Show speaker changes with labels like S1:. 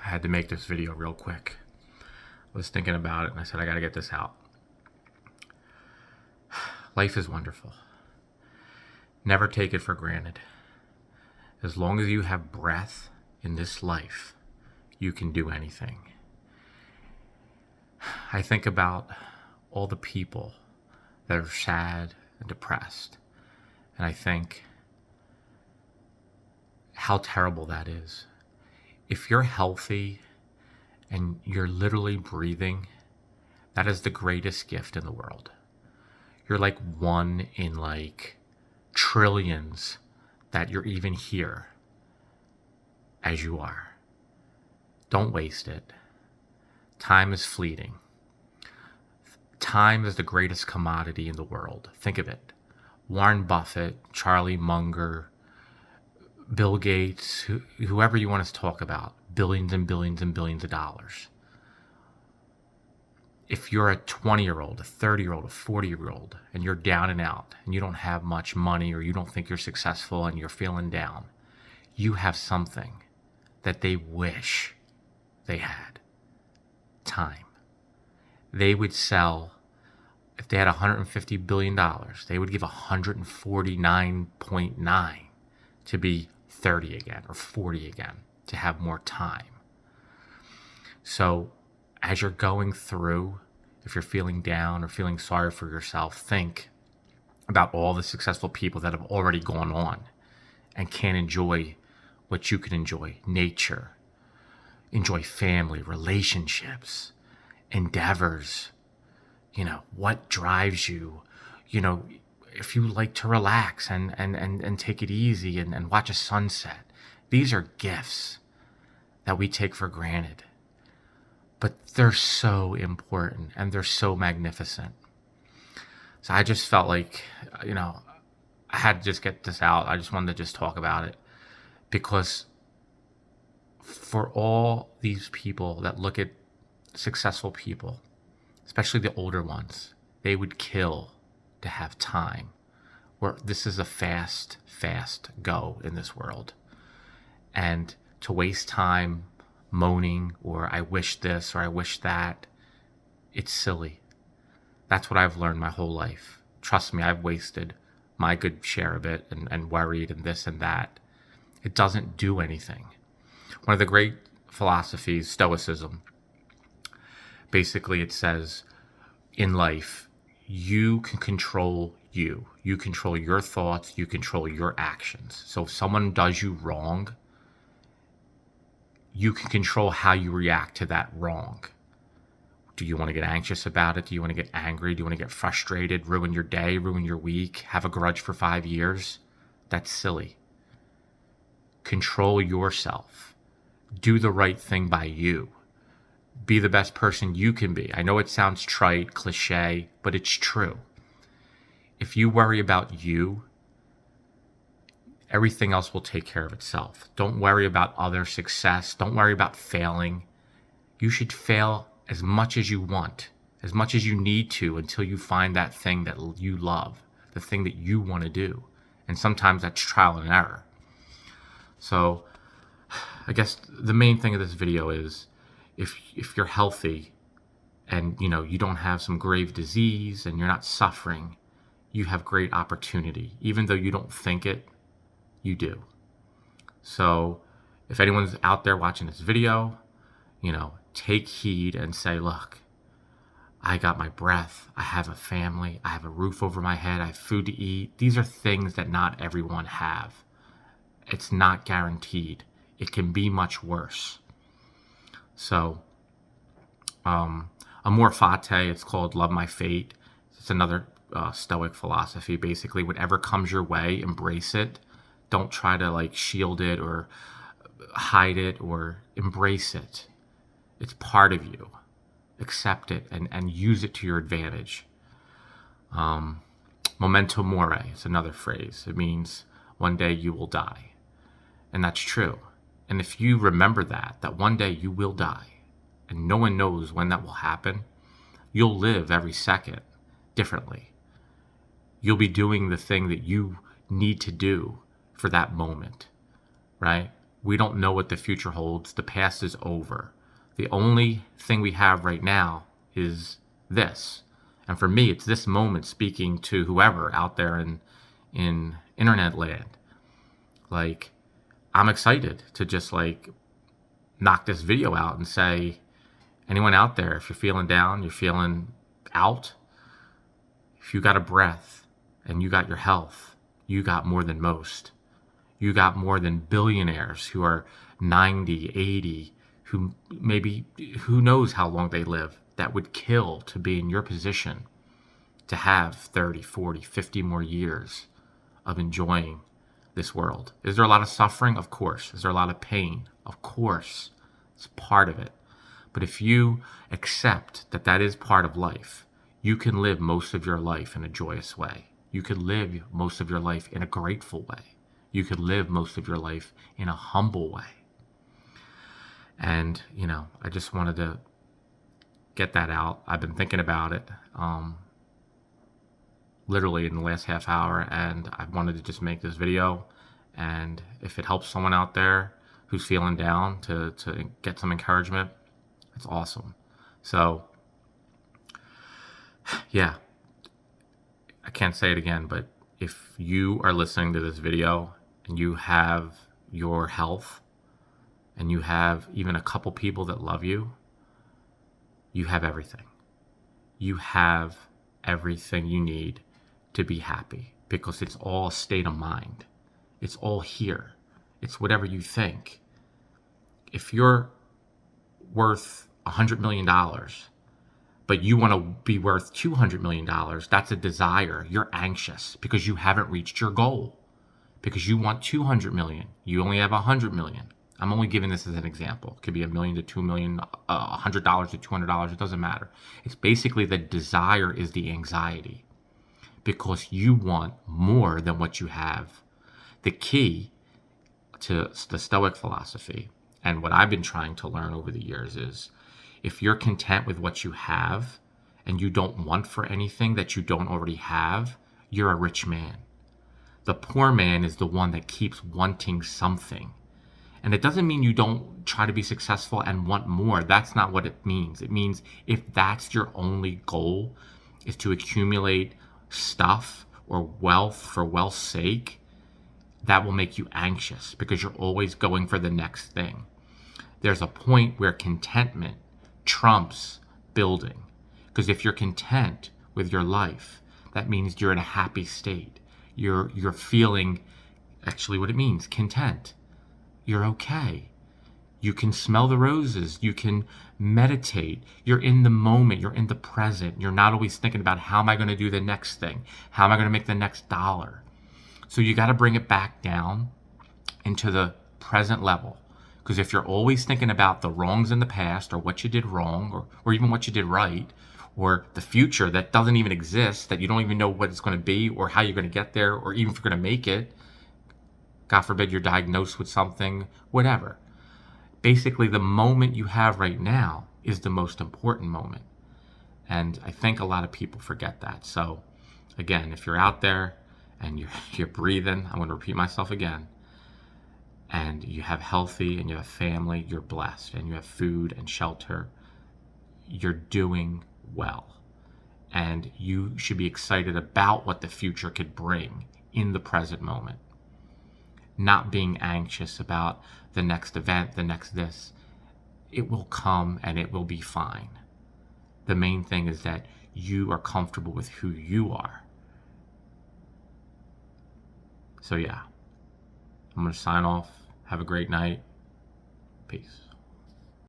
S1: had to make this video real quick. I was thinking about it and I said, I gotta get this out. Life is wonderful. Never take it for granted. As long as you have breath in this life, you can do anything. I think about all the people that are sad and depressed, and I think how terrible that is. If you're healthy and you're literally breathing, that is the greatest gift in the world. You're like one in like trillions that you're even here as you are. Don't waste it. Time is fleeting. Time is the greatest commodity in the world. Think of it. Warren Buffett, Charlie Munger, Bill Gates, whoever you want to talk about, billions and billions and billions of dollars. If you're a 20-year-old, a 30-year-old, a 40-year-old, and you're down and out, and you don't have much money, or you don't think you're successful, and you're feeling down, you have something that they wish they had. Time. They would sell, if they had $150 billion, they would give 149.9 to be 30 again, or 40 again, to have more time. So, as you're going through, if you're feeling down or feeling sorry for yourself, think about all the successful people that have already gone on and can enjoy what you can enjoy. Nature, enjoy family, relationships, endeavors, what drives you, if you like to relax and take it easy and watch a sunset. These are gifts that we take for granted. But they're so important and they're so magnificent. So I just felt like, I had to just get this out. I just wanted to just talk about it. Because for all these people that look at successful people, especially the older ones, they would kill to have time. Where this is a fast go in this world. And to waste time moaning or I wish this or I wish that, it's silly. That's what I've learned my whole life. Trust me, I've wasted my good share of it and worried and this and that. It doesn't do anything. One of the great philosophies, Stoicism, basically it says in life, you can control you. You control your thoughts, you control your actions. So if someone does you wrong, you can control how you react to that wrong. Do you want to get anxious about it? Do you want to get angry? Do you want to get frustrated, ruin your day, ruin your week, have a grudge for 5 years? That's silly. Control yourself. Do the right thing by you. Be the best person you can be. I know it sounds trite, cliche, but it's true. If you worry about you, everything else will take care of itself. Don't worry about other success. Don't worry about failing. You should fail as much as you want, as much as you need to until you find that thing that you love, the thing that you want to do. And sometimes that's trial and error. So I guess the main thing of this video is if you're healthy and you don't have some grave disease and you're not suffering, you have great opportunity. Even though you don't think it, you do. So if anyone's out there watching this video, take heed and say, look, I got my breath. I have a family. I have a roof over my head. I have food to eat. These are things that not everyone have. It's not guaranteed. It can be much worse. So, Amor Fati, it's called Love My Fate. It's another Stoic philosophy. Basically, whatever comes your way, embrace it. Don't try to shield it or hide it, or embrace it. It's part of you. Accept it and use it to your advantage. Memento mori is another phrase. It means one day you will die. And that's true. And if you remember that one day you will die, and no one knows when that will happen, you'll live every second differently. You'll be doing the thing that you need to do for that moment, right? We don't know what the future holds. The past is over. The only thing we have right now is this. And for me, it's this moment speaking to whoever out there in internet land. Like, I'm excited to just like knock this video out and say, anyone out there, if you're feeling down, you're feeling out, if you got a breath and you got your health, you got more than most. You got more than billionaires who are 90, 80, who maybe, who knows how long they live, that would kill to be in your position, to have 30, 40, 50 more years of enjoying this world. Is there a lot of suffering? Of course. Is there a lot of pain? Of course. It's part of it. But if you accept that that is part of life, you can live most of your life in a joyous way. You could live most of your life in a grateful way. You could live most of your life in a humble way. And, I just wanted to get that out. I've been thinking about it literally in the last half hour, and I wanted to just make this video. And if it helps someone out there who's feeling down to get some encouragement, it's awesome. So, yeah, I can't say it again, but if you are listening to this video and you have your health and you have even a couple people that love you, you have everything. You have everything you need to be happy, because it's all a state of mind. It's all here. It's whatever you think. If you're worth $100 million, but you want to be worth $200 million, that's a desire. You're anxious because you haven't reached your goal, because you want 200 million. You only have 100 million. I'm only giving this as an example. It could be $1 million to $2 million, $100 to $200. It doesn't matter. It's basically the desire is the anxiety, because you want more than what you have. The key to the Stoic philosophy, and what I've been trying to learn over the years, is if you're content with what you have and you don't want for anything that you don't already have, you're a rich man. The poor man is the one that keeps wanting something. And it doesn't mean you don't try to be successful and want more. That's not what it means. It means if that's your only goal, is to accumulate stuff or wealth for wealth's sake, that will make you anxious, because you're always going for the next thing. There's a point where contentment trumps building. Because if you're content with your life, that means you're in a happy state. You're feeling actually what it means, content. You're okay. You can smell the roses. You can meditate. You're in the moment. You're in the present. You're not always thinking about, how am I going to do the next thing? How am I going to make the next dollar? So you got to bring it back down into the present level. Because if you're always thinking about the wrongs in the past, or what you did wrong, or even what you did right, or the future that doesn't even exist, that you don't even know what it's going to be, or how you're going to get there, or even if you're going to make it, God forbid you're diagnosed with something, whatever. Basically, the moment you have right now is the most important moment. And I think a lot of people forget that. So again, if you're out there and you're breathing, I'm going to repeat myself again, and you have healthy and you have family, you're blessed, and you have food and shelter, you're doing well. And you should be excited about what the future could bring in the present moment. Not being anxious about the next event, the next this. It will come and it will be fine. The main thing is that you are comfortable with who you are. So yeah, I'm going to sign off. Have a great night. Peace.